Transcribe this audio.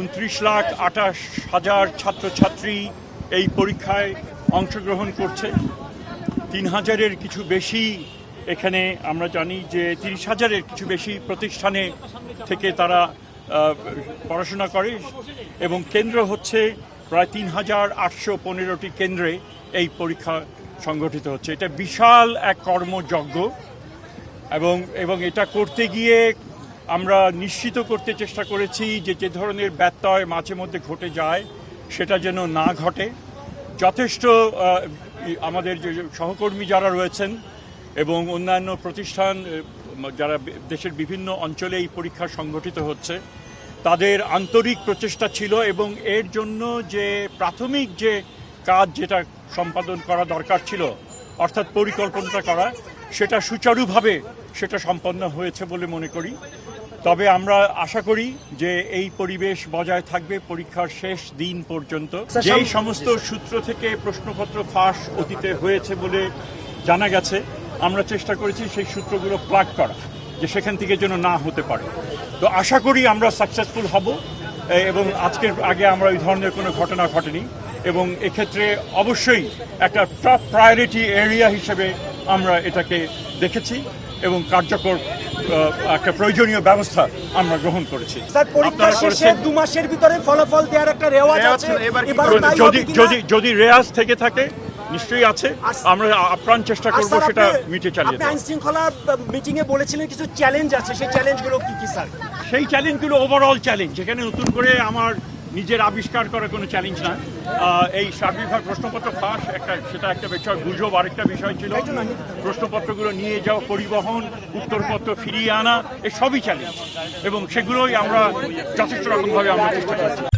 29,28,000 ছাত্রছাত্রী এই পরীক্ষায় অংশগ্রহণ করছে। 3,000-এর কিছু বেশি, এখানে আমরা জানি যে 30,000-এর কিছু বেশি প্রতিষ্ঠানে থেকে তারা পড়াশোনা করে এবং কেন্দ্র হচ্ছে প্রায় 3,815টি কেন্দ্রে এই পরীক্ষা সংগঠিত হচ্ছে। এটা বিশাল এক কর্মযজ্ঞ এবং এটা করতে গিয়ে আমরা নিশ্চিত করতে চেষ্টা করেছি যে ধরনের ব্যত্যয় মাঝে মধ্যে ঘটে যায় সেটা যেন না ঘটে। যথেষ্ট আমাদের যে সহকর্মী যারা রয়েছেন এবং অন্যান্য প্রতিষ্ঠান যারা দেশের বিভিন্ন অঞ্চলে এই পরীক্ষা সংগঠিত হচ্ছে, তাদের আন্তরিক প্রচেষ্টা ছিল এবং এর জন্য যে প্রাথমিক যে কাজ যেটা সম্পাদন করা দরকার ছিল, অর্থাৎ পরিকল্পনাটা করা, সেটা সুচারুভাবে সেটা সম্পন্ন হয়েছে বলে মনে করি। তবে আমরা আশা করি যে এই পরিবেশ বজায় থাকবে পরীক্ষার শেষ দিন পর্যন্ত। যেই সমস্ত সূত্র থেকে প্রশ্নপত্র ফাঁস অতীতে হয়েছে বলে জানা গেছে, আমরা চেষ্টা করেছি সেই সূত্রগুলো প্লাগ করা, যে সেখান থেকে যেন না হতে পারে। তো আশা করি আমরা সাকসেসফুল হব এবং আজকের আগে আমরা ওই ধরনের কোনো ঘটনা ঘটেনি এবং এক্ষেত্রে অবশ্যই একটা টপ প্রায়োরিটি এরিয়া হিসেবে আমরা এটাকে দেখেছি এবং কার্যকর একটা প্রয়োজনীয় ব্যবস্থা আমরা গ্রহণ করেছি। স্যার, পরীক্ষা শেষে 2 মাসের ভিতরে ফলাফল দেওয়ার একটা রেওয়াজ আছে। যদি রেয়াজ থেকে থাকে নিশ্চয়ই আছে, আমরা আপ্রাণ চেষ্টা করব সেটা মিটে চালিয়ে আপনি আইন শৃঙ্খলা মিটিং এ বলেছিলেন কিছু চ্যালেঞ্জ আছে, সেই চ্যালেঞ্জগুলো কি কি স্যার? সেই চ্যালেঞ্জগুলো ওভারঅল চ্যালেঞ্জ, যেখানে নতুন করে আমার নিজের আবিষ্কার করা কোনো চ্যালেঞ্জ না। এই সার্বিকভাবে প্রশ্নপত্র ফাঁস সেটা একটা বিষয়, গুজব আরেকটা বিষয় ছিল। প্রশ্নপত্রগুলো নিয়ে যাওয়া, পরিবহন, উত্তরপত্র ফিরিয়ে আনা, এ সবই চ্যালেঞ্জ এবং সেগুলোই আমরা যথেষ্ট রকমভাবে আমরা চেষ্টা করছি।